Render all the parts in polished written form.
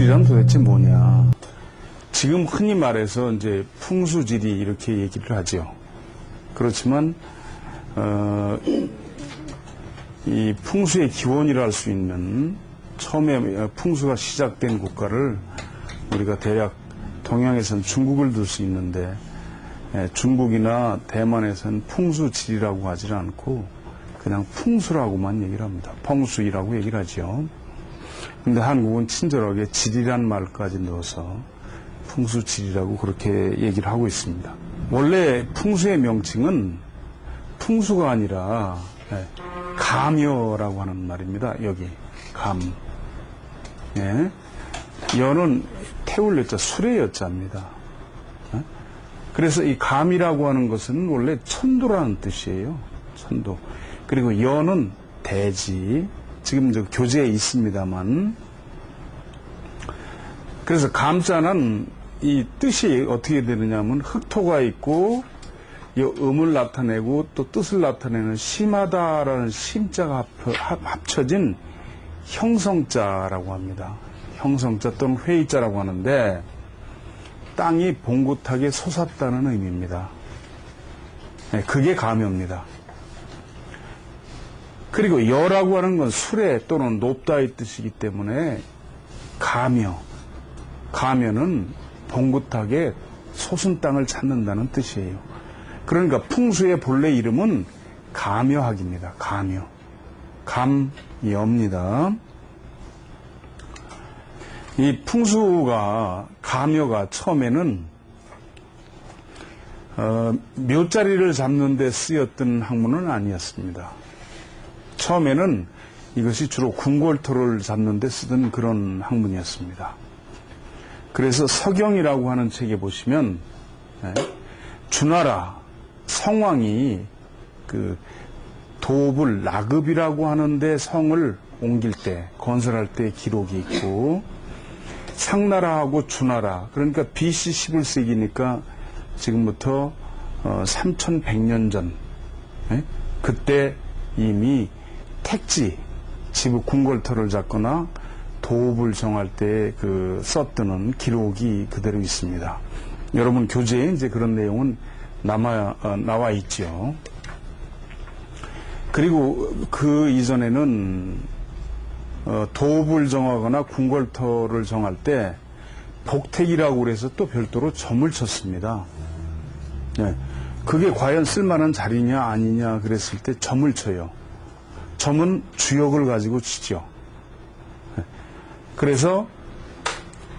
질이란 도대체 뭐냐? 지금 흔히 말해서 이제 풍수지리 이렇게 얘기를 하죠. 그렇지만 이 풍수의 기원이라 할 수 있는 처음에 풍수가 시작된 국가를 우리가 대략 동양에서는 중국을 들 수 있는데 중국이나 대만에서는 풍수지리라고 하지 않고 그냥 풍수라고만 얘기를 합니다. 펑수이라고 얘기를 하죠. 근데 한국은 친절하게 지리란 말까지 넣어서 풍수지리라고 그렇게 얘기를 하고 있습니다. 원래 풍수의 명칭은 풍수가 아니라 감여라고 하는 말입니다. 여기 감. 예. 여는 태울 여자, 술의 여자입니다. 그래서 이 감이라고 하는 것은 원래 천도라는 뜻이에요. 천도. 그리고 여는 대지. 지금 저 교재에 있습니다만. 그래서 감자는 이 뜻이 어떻게 되느냐면 흑토가 있고 이 음을 나타내고 또 뜻을 나타내는 심하다라는 심자가 합쳐진 형성자라고 합니다. 형성자 또는 회의자라고 하는데 땅이 봉긋하게 솟았다는 의미입니다. 그게 감여입니다. 그리고 여라고 하는 건 수레 또는 높다의 뜻이기 때문에 감여. 감여는 봉긋하게 솟은 땅을 찾는다는 뜻이에요. 그러니까 풍수의 본래 이름은 감여학입니다. 감여. 감여입니다. 이 풍수가, 감여가 처음에는 묘자리를 잡는 데 쓰였던 학문은 아니었습니다. 처음에는 이것이 주로 궁궐토를 잡는 데 쓰던 그런 학문이었습니다. 그래서 서경이라고 하는 책에 보시면 주나라 성왕이 그 도읍을 라급이라고 하는데 성을 옮길 때, 건설할 때 기록이 있고, 상나라하고 주나라, 그러니까 BC 11세기니까 지금부터 3100년 전, 그때 이미 택지, 지부 궁궐터를 잡거나 도읍을 정할 때 그 썼던 기록이 그대로 있습니다. 여러분 교재에 이제 그런 내용은 나와 있죠. 그리고 그 이전에는 도읍을 정하거나 궁궐터를 정할 때 복택이라고 그래서 또 별도로 점을 쳤습니다. 그게 과연 쓸만한 자리냐 아니냐 그랬을 때 점을 쳐요. 점은 주역을 가지고 치죠. 그래서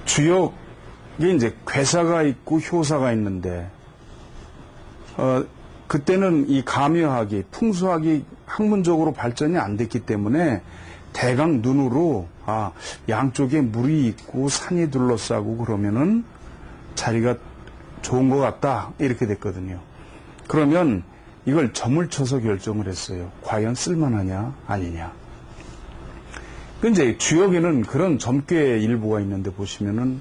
주역이 이제 괴사가 있고 효사가 있는데 그때는 이 감여학이, 풍수학이 학문적으로 발전이 안 됐기 때문에 대강 눈으로 양쪽에 물이 있고 산이 둘러싸고 그러면은 자리가 좋은 것 같다 이렇게 됐거든요. 그러면 이걸 점을 쳐서 결정을 했어요. 과연 쓸만하냐 아니냐. 근데 주역에는 그런 점괘 일부가 있는데 보시면은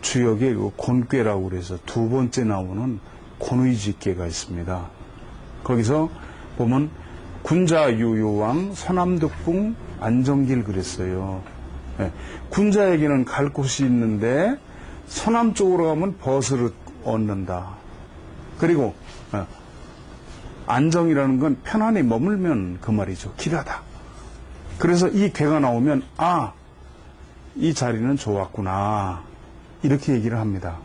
주역에 곤괘라고 그래서 두 번째 나오는 곤의직계가 있습니다. 거기서 보면 군자유요왕 서남득궁 안정길 그랬어요. 군자에게는 갈 곳이 있는데 서남 쪽으로 가면 벗을 얻는다. 그리고 안정이라는 건 편안히 머물면 그 말이죠. 길하다. 그래서 이 괴가 나오면 이 자리는 좋았구나 이렇게 얘기를 합니다.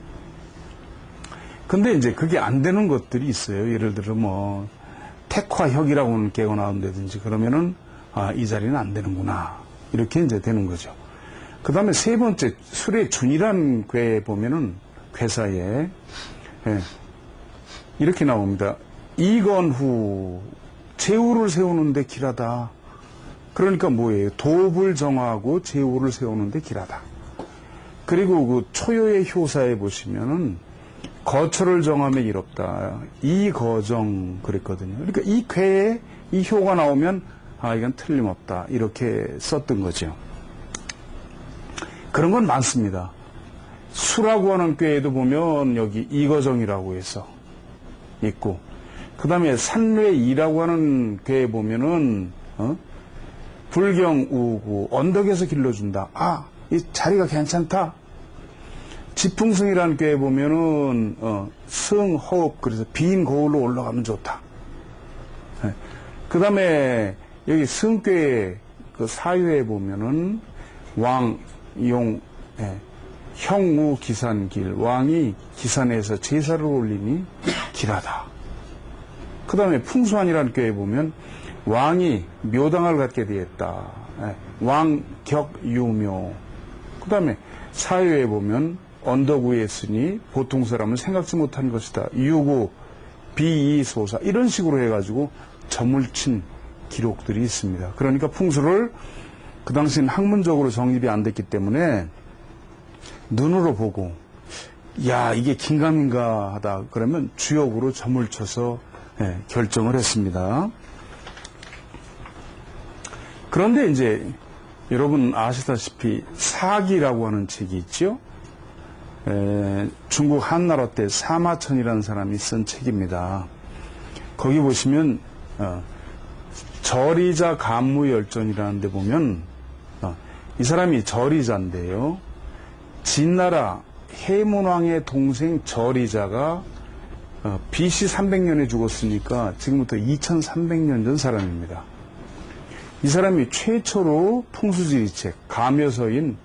근데 이제 그게 안 되는 것들이 있어요. 예를 들어 뭐 택화혁이라고 하는 괴가 나온다든지 그러면은 이 자리는 안 되는구나 이렇게 이제 되는 거죠. 그 다음에 세 번째 술의 준이란 괴에 보면은 괴사에 이렇게 나옵니다. 이건후 제후를 세우는데 길하다. 그러니까 뭐예요? 도읍을 정하고 제후를 세우는데 길하다. 그리고 그 초요의 효사에 보시면은 거처를 정함에 이롭다. 이거정 그랬거든요. 그러니까 이 괴에 이 효가 나오면 이건 틀림없다. 이렇게 썼던 거죠. 그런 건 많습니다. 수라고 하는 괴에도 보면 여기 이거정이라고 해서 있고, 그 다음에 산뢰이라고 하는 괴에 보면은 불경우구 언덕에서 길러준다. 이 자리가 괜찮다. 지풍승이라는 꾀에 보면은 승, 허업, 그래서 빈 거울로 올라가면 좋다. 그 다음에 여기 승꾀의 그 사유에 보면은 왕, 용, 형우 기산길, 왕이 기산에서 제사를 올리니 길하다. 그 다음에 풍수한이라는 꾀에 보면 왕이 묘당을 갖게 되었다. 왕격 유묘. 그 다음에 사유에 보면 언덕 위에 있으니 보통 사람은 생각지 못한 것이다. 유구, 비이소사 이런 식으로 해가지고 점을 친 기록들이 있습니다. 그러니까 풍수를 그 당시엔 학문적으로 정립이 안 됐기 때문에 눈으로 보고 야 이게 긴가민가 하다 그러면 주역으로 점을 쳐서 결정을 했습니다. 그런데 이제 여러분 아시다시피 사기라고 하는 책이 있죠. 중국 한나라 때 사마천이라는 사람이 쓴 책입니다. 거기 보시면 절이자 간무열전이라는 데 보면 이 사람이 절이자인데요. 진나라 해문왕의 동생 절이자가 BC 300년에 죽었으니까 지금부터 2300년 전 사람입니다. 이 사람이 최초로 풍수지리책 가묘서인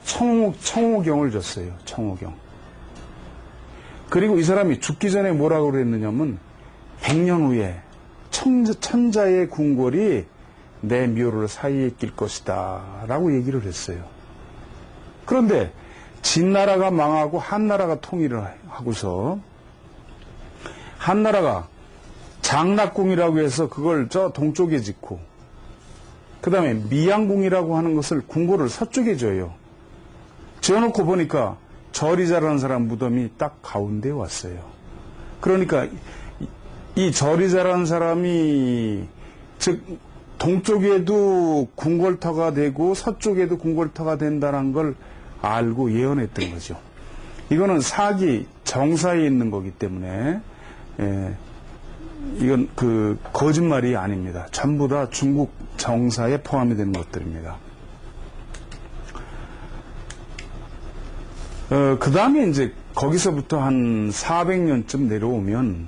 청호경을 줬어요. 청호경. 그리고 이 사람이 죽기 전에 뭐라고 그랬느냐면 100년 후에 천자의 궁궐이 내 묘를 사이에 낄 것이다 라고 얘기를 했어요. 그런데 진나라가 망하고 한나라가 통일을 하고서 한나라가 장락궁이라고 해서 그걸 저 동쪽에 짓고 그 다음에 미양궁이라고 하는 것을 궁궐을 서쪽에 줘요. 지어놓고 보니까 절이자라는 사람 무덤이 딱 가운데에 왔어요. 그러니까 이 절이자라는 사람이 즉 동쪽에도 궁궐터가 되고 서쪽에도 궁궐터가 된다는 걸 알고 예언했던 거죠. 이거는 사기 정사에 있는 거기 때문에 이건 그 거짓말이 아닙니다. 전부 다 중국 정사에 포함이 되는 것들입니다. 그 다음에 이제 거기서부터 한 400년쯤 내려오면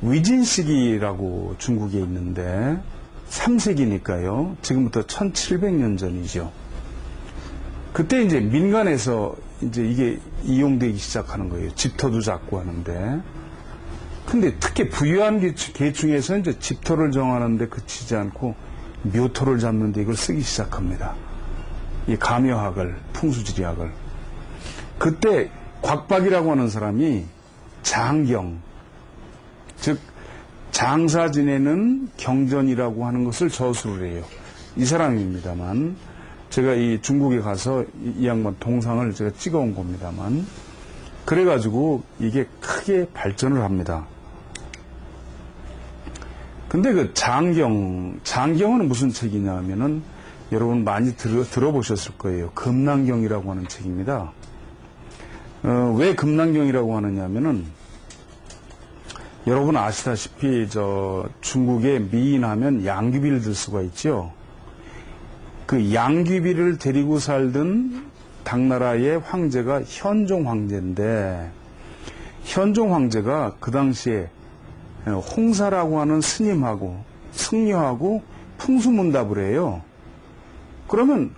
위진시기라고 중국에 있는데 3세기니까요. 지금부터 1700년 전이죠. 그때 이제 민간에서 이제 이게 이용되기 시작하는 거예요. 집터도 잡고 하는데. 근데 특히 부유한 계층에서 이제 집터를 정하는데 그치지 않고 묘토를 잡는데 이걸 쓰기 시작합니다. 이 가묘학을, 풍수지리학을. 그때 곽박이라고 하는 사람이 장경, 즉 장사 지내는 경전이라고 하는 것을 저술을 해요. 이 사람입니다만 제가 이 중국에 가서 이 양반 동상을 제가 찍어온 겁니다만 그래가지고 이게 크게 발전을 합니다. 근데 그 장경은 무슨 책이냐 하면은 여러분 많이 들어보셨을 거예요. 금난경이라고 하는 책입니다. 왜 금난경이라고 하느냐 하면은 여러분 아시다시피 저 중국의 미인하면 양귀비를 들 수가 있죠. 그 양귀비를 데리고 살던 당나라의 황제가 현종 황제인데 현종 황제가 그 당시에 홍사라고 하는 스님하고 승려하고 풍수문답을 해요. 그러면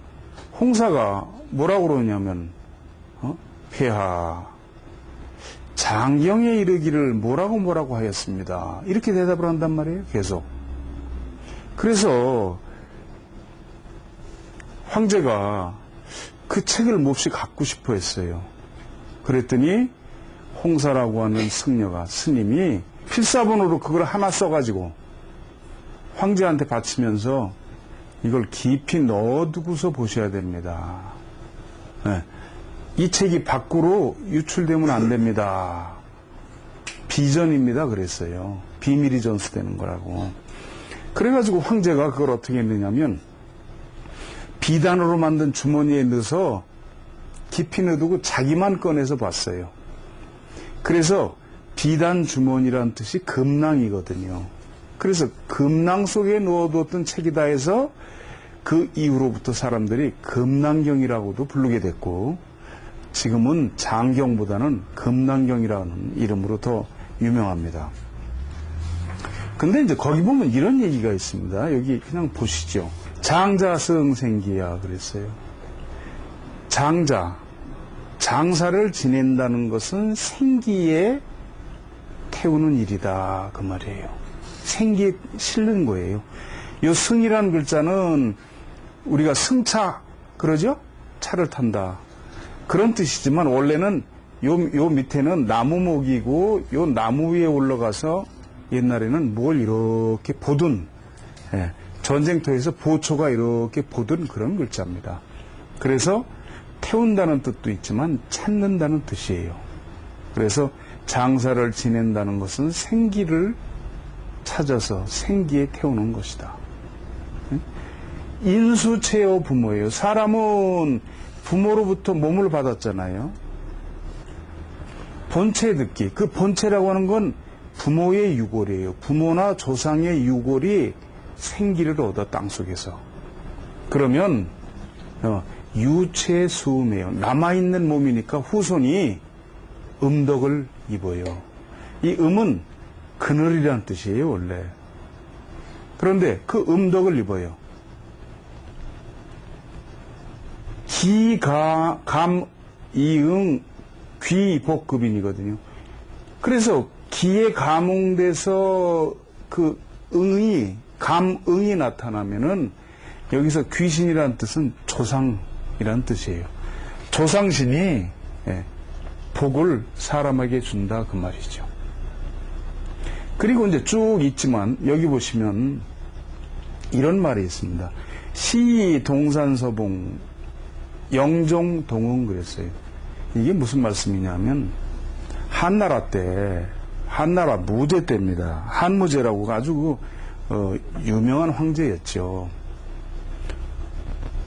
홍사가 뭐라고 그러냐면 폐하 장경에 이르기를 뭐라고 하였습니다. 이렇게 대답을 한단 말이에요. 계속. 그래서 황제가 그 책을 몹시 갖고 싶어 했어요. 그랬더니 홍사라고 하는 승려가 스님이 필사본으로 그걸 하나 써가지고 황제한테 바치면서 이걸 깊이 넣어두고서 보셔야 됩니다. 네. 이 책이 밖으로 유출되면 안 됩니다. 비전입니다. 그랬어요. 비밀이 전수되는 거라고. 그래가지고 황제가 그걸 어떻게 했느냐면 비단으로 만든 주머니에 넣어서 깊이 넣어두고 자기만 꺼내서 봤어요. 그래서 비단 주머니란 뜻이 금낭이거든요. 그래서 금낭 속에 넣어두었던 책이다 해서 그 이후로부터 사람들이 금난경이라고도 부르게 됐고, 지금은 장경보다는 금난경이라는 이름으로 더 유명합니다. 근데 이제 거기 보면 이런 얘기가 있습니다. 여기 그냥 보시죠. 장자성생기야 그랬어요. 장사를 지낸다는 것은 생기에 태우는 일이다 그 말이에요. 생기에 실는 거예요. 요 승이라는 글자는 우리가 승차 그러죠? 차를 탄다 그런 뜻이지만 원래는 요 밑에는 나무목이고 요 나무 위에 올라가서 옛날에는 뭘 이렇게 보든, 예, 전쟁터에서 보초가 이렇게 보든 그런 글자입니다. 그래서 태운다는 뜻도 있지만 찾는다는 뜻이에요. 그래서 장사를 지낸다는 것은 생기를 찾아서 생기에 태우는 것이다. 인수체여 부모예요. 사람은 부모로부터 몸을 받았잖아요. 본체 듣기. 그 본체라고 하는 건 부모의 유골이에요. 부모나 조상의 유골이 생기를 얻어 땅속에서. 그러면 유체 수음이에요. 남아있는 몸이니까 후손이 음덕을 입어요. 이 음은 그늘이라는 뜻이에요 원래. 그런데 그 음덕을 입어요. 기, 감, 이응, 귀, 복급인이거든요. 그래서 기에 감응돼서 그 응이, 감응이 나타나면은 여기서 귀신이라는 뜻은 조상이라는 뜻이에요. 조상신이 복을 사람에게 준다 그 말이죠. 그리고 이제 쭉 있지만 여기 보시면 이런 말이 있습니다. 시동산서봉 영종동응 그랬어요. 이게 무슨 말씀이냐면 한나라 때, 한나라 무제 때입니다. 한무제라고 아주 유명한 황제였죠.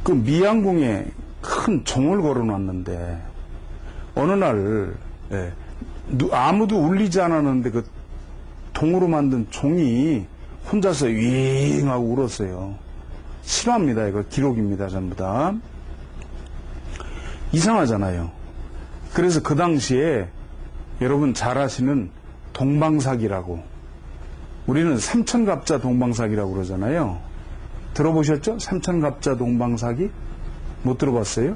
그 미양궁에 큰 종을 걸어놨는데 어느 날 아무도 울리지 않았는데 그 동으로 만든 종이 혼자서 윙하고 울었어요. 실화입니다. 이거 기록입니다. 전부 다. 이상하잖아요. 그래서 그 당시에 여러분 잘 아시는 동방사기라고, 우리는 삼천갑자 동방사기라고 그러잖아요. 들어보셨죠? 삼천갑자 동방사기? 못 들어봤어요?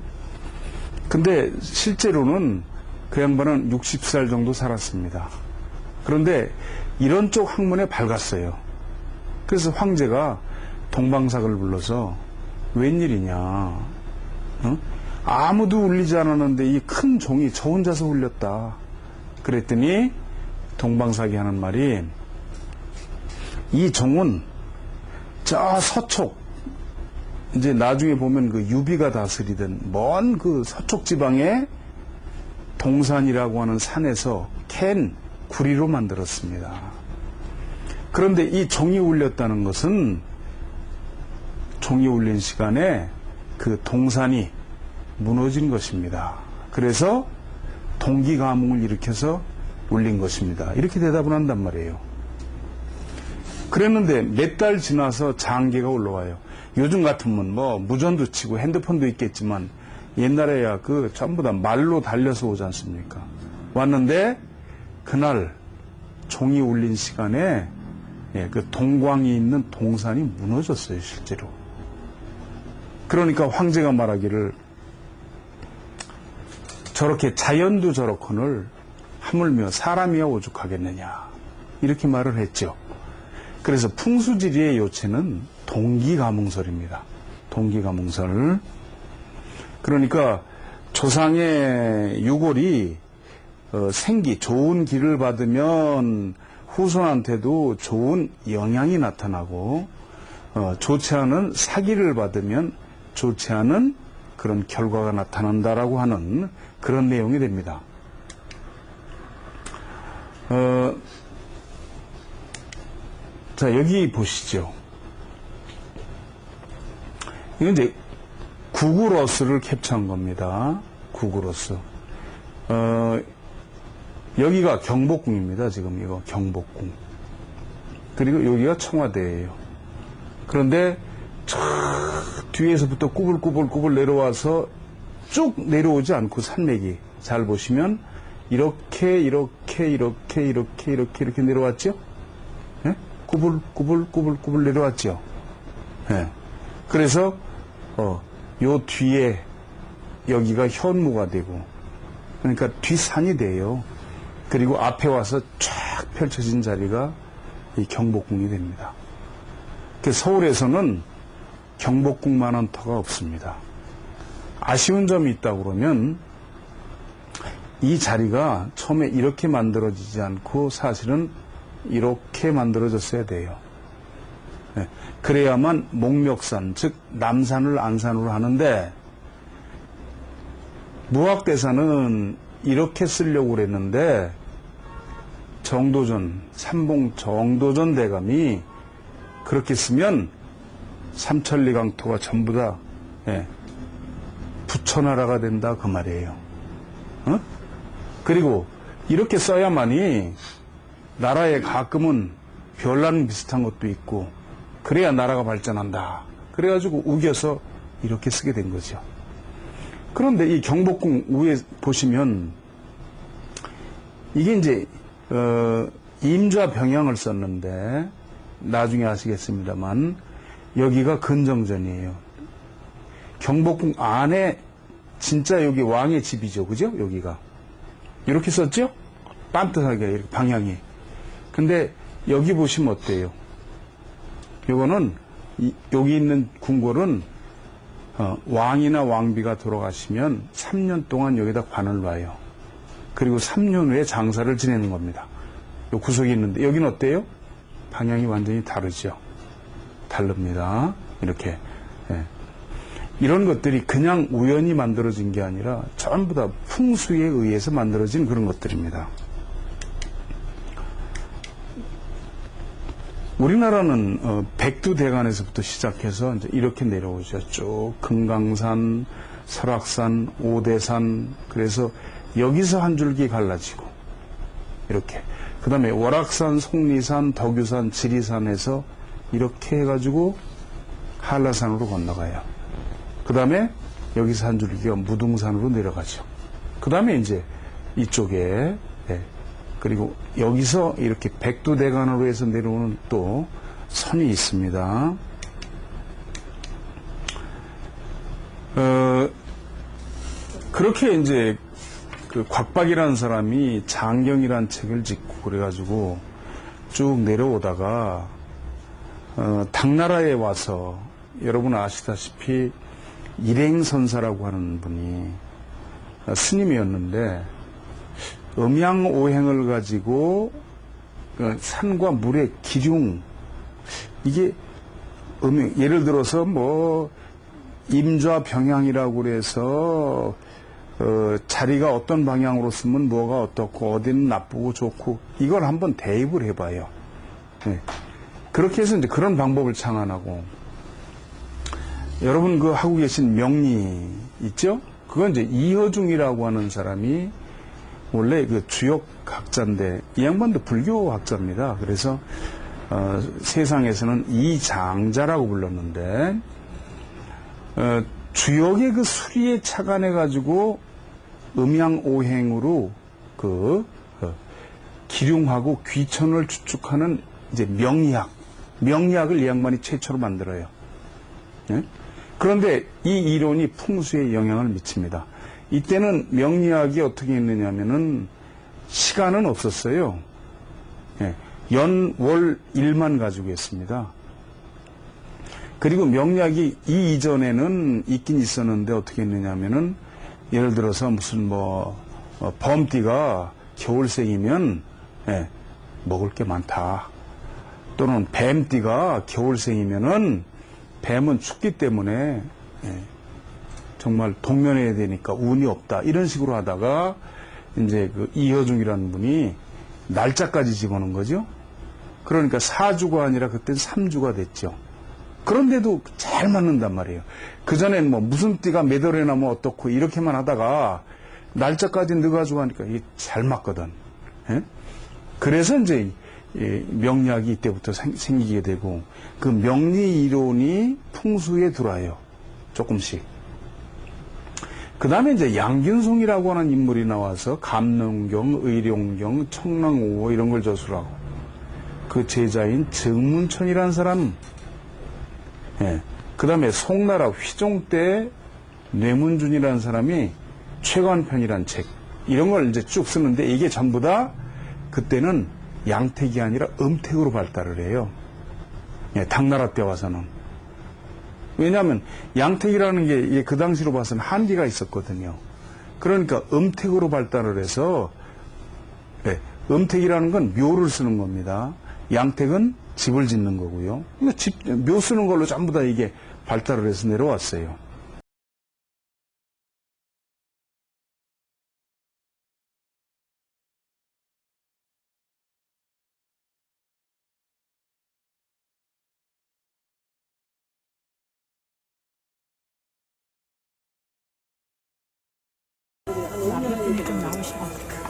근데 실제로는 그 양반은 60살 정도 살았습니다. 그런데 이런 쪽 학문에 밝았어요. 그래서 황제가 동방삭을 불러서 웬일이냐, 아무도 울리지 않았는데 이 큰 종이 저 혼자서 울렸다. 그랬더니 동방삭이 하는 말이, 이 종은 저 서촉, 이제 나중에 보면 그 유비가 다스리던 먼 그 서촉 지방에 동산이라고 하는 산에서 캔 구리로 만들었습니다. 그런데 이 종이 울렸다는 것은 종이 울린 시간에 그 동산이 무너진 것입니다. 그래서 동기가몽을 일으켜서 울린 것입니다. 이렇게 대답을 한단 말이에요. 그랬는데 몇 달 지나서 장계가 올라와요. 요즘 같으면 뭐 무전도 치고 핸드폰도 있겠지만 옛날에야 그 전부 다 말로 달려서 오지 않습니까? 왔는데 그날 종이 울린 시간에 그 동광이 있는 동산이 무너졌어요, 실제로. 그러니까 황제가 말하기를 저렇게 자연도 저렇거늘 하물며 사람이야 오죽하겠느냐, 이렇게 말을 했죠. 그래서 풍수지리의 요체는 동기가몽설입니다. 동기가몽설. 그러니까 조상의 유골이 생기, 좋은 길을 받으면 후손한테도 좋은 영향이 나타나고, 좋지 않은 사기를 받으면 좋지 않은 그런 결과가 나타난다라고 하는 그런 내용이 됩니다. 자, 여기 보시죠. 이건 이제 구글어스를 캡처한 겁니다. 구글어스. 여기가 경복궁입니다. 지금 이거 경복궁. 그리고 여기가 청와대예요. 그런데 저 뒤에서부터 꾸불꾸불꾸불 내려와서 쭉 내려오지 않고 산맥이 잘 보시면 이렇게 내려왔죠? 예? 꾸불꾸불 내려왔죠? 예. 그래서 요 뒤에 여기가 현무가 되고, 그러니까 뒷산이 돼요. 그리고 앞에 와서 쫙 펼쳐진 자리가 이 경복궁이 됩니다. 서울에서는 경복궁만한 터가 없습니다. 아쉬운 점이 있다고 그러면 이 자리가 처음에 이렇게 만들어지지 않고 사실은 이렇게 만들어졌어야 돼요. 네. 그래야만 목멱산, 즉 남산을 안산으로 하는데, 무학대사는 이렇게 쓰려고 그랬는데 정도전, 삼봉 정도전 대감이 그렇게 쓰면 삼천리 강토가 전부 다 부처나라가 된다 그 말이에요. 그리고 이렇게 써야만이 나라에 가끔은 별난 비슷한 것도 있고, 그래야 나라가 발전한다. 그래가지고 우겨서 이렇게 쓰게 된 거죠. 그런데 이 경복궁 위에 보시면 이게 이제 임좌 병양을 썼는데, 나중에 아시겠습니다만 여기가 근정전이에요. 경복궁 안에 진짜 여기 왕의 집이죠, 그죠? 여기가 이렇게 썼죠? 빤듯하게 이렇게 방향이. 근데 여기 보시면 어때요? 요거는 여기 있는 궁궐은 왕이나 왕비가 돌아가시면 3년 동안 여기다 관을 놔요. 그리고 3년 후에 장사를 지내는 겁니다. 요 구석이 있는데 여기는 어때요? 방향이 완전히 다르죠. 다릅니다. 이렇게. 예. 이런 것들이 그냥 우연히 만들어진 게 아니라 전부 다 풍수에 의해서 만들어진 그런 것들입니다. 우리나라는 백두대간에서부터 시작해서 이제 이렇게 내려오죠. 쭉 금강산, 설악산, 오대산, 그래서 여기서 한 줄기 갈라지고 이렇게. 그 다음에 월악산, 속리산, 덕유산, 지리산에서 이렇게 해가지고 한라산으로 건너가요. 그 다음에 여기서 한 줄기가 무등산으로 내려가죠. 그 다음에 이제 이쪽에, 그리고 여기서 이렇게 백두대간으로 해서 내려오는 또 선이 있습니다. 그렇게 이제 그 곽박이라는 사람이 장경이라는 책을 짓고 그래가지고 쭉 내려오다가 당나라에 와서 여러분 아시다시피 일행선사라고 하는 분이 스님이었는데 음양오행을 가지고 산과 물의 기륭, 이게 예를 들어서 뭐 임좌병양이라고 그래서 자리가 어떤 방향으로 쓰면 뭐가 어떻고 어디는 나쁘고 좋고 이걸 한번 대입을 해봐요. 네. 그렇게 해서 이제 그런 방법을 창안하고, 여러분 그 하고 계신 명리 있죠? 그건 이제 이허중이라고 하는 사람이 원래 그 주역학자인데 이 양반도 불교학자입니다. 그래서 세상에서는 이장자라고 불렀는데 주역의 그 수리에 착안해 가지고 음양오행으로 그 기륭하고 귀천을 추측하는 이제 명리학을 이 양반이 최초로 만들어요. 예? 그런데 이 이론이 풍수에 영향을 미칩니다. 이때는 명리학이 어떻게 했느냐면은 시간은 없었어요. 예. 연, 월, 일만 가지고 했습니다. 그리고 명리학이 이 이전에는 있긴 있었는데 어떻게 했느냐면은 예를 들어서 무슨 범띠가 겨울생이면 먹을 게 많다. 또는 뱀띠가 겨울생이면은 뱀은 춥기 때문에 정말 동면해야 되니까 운이 없다. 이런 식으로 하다가 이제 그 이허중이라는 분이 날짜까지 집어넣은 거죠. 그러니까 4주가 아니라 그때는 3주가 됐죠. 그런데도 잘 맞는단 말이에요. 그전엔 뭐 무슨 띠가 몇 월에 나면 어떻고 이렇게만 하다가 날짜까지 넣어가지고 하니까 이게 잘 맞거든. 예? 그래서 이제 명리학이 이때부터 생기게 되고 그 명리 이론이 풍수에 들어와요. 조금씩. 그 다음에 이제 양균송이라고 하는 인물이 나와서 감능경, 의룡경, 청랑오호 이런 걸 저술하고, 그 제자인 정문천이라는 사람, 예. 그 다음에 송나라 휘종 때 뇌문준이라는 사람이 최관편이라는 책, 이런 걸 이제 쭉 쓰는데, 이게 전부 다 그때는 양택이 아니라 음택으로 발달을 해요. 예, 당나라 때 와서는. 왜냐하면 양택이라는 게 그 당시로 봐서는 한계가 있었거든요. 그러니까 음택으로 발달을 해서, 예, 음택이라는 건 묘를 쓰는 겁니다. 양택은 집을 짓는 거고요. 그러니까 묘 쓰는 걸로 전부 다 이게 발달을 해서 내려왔어요. 남편분이 좀 나오시고.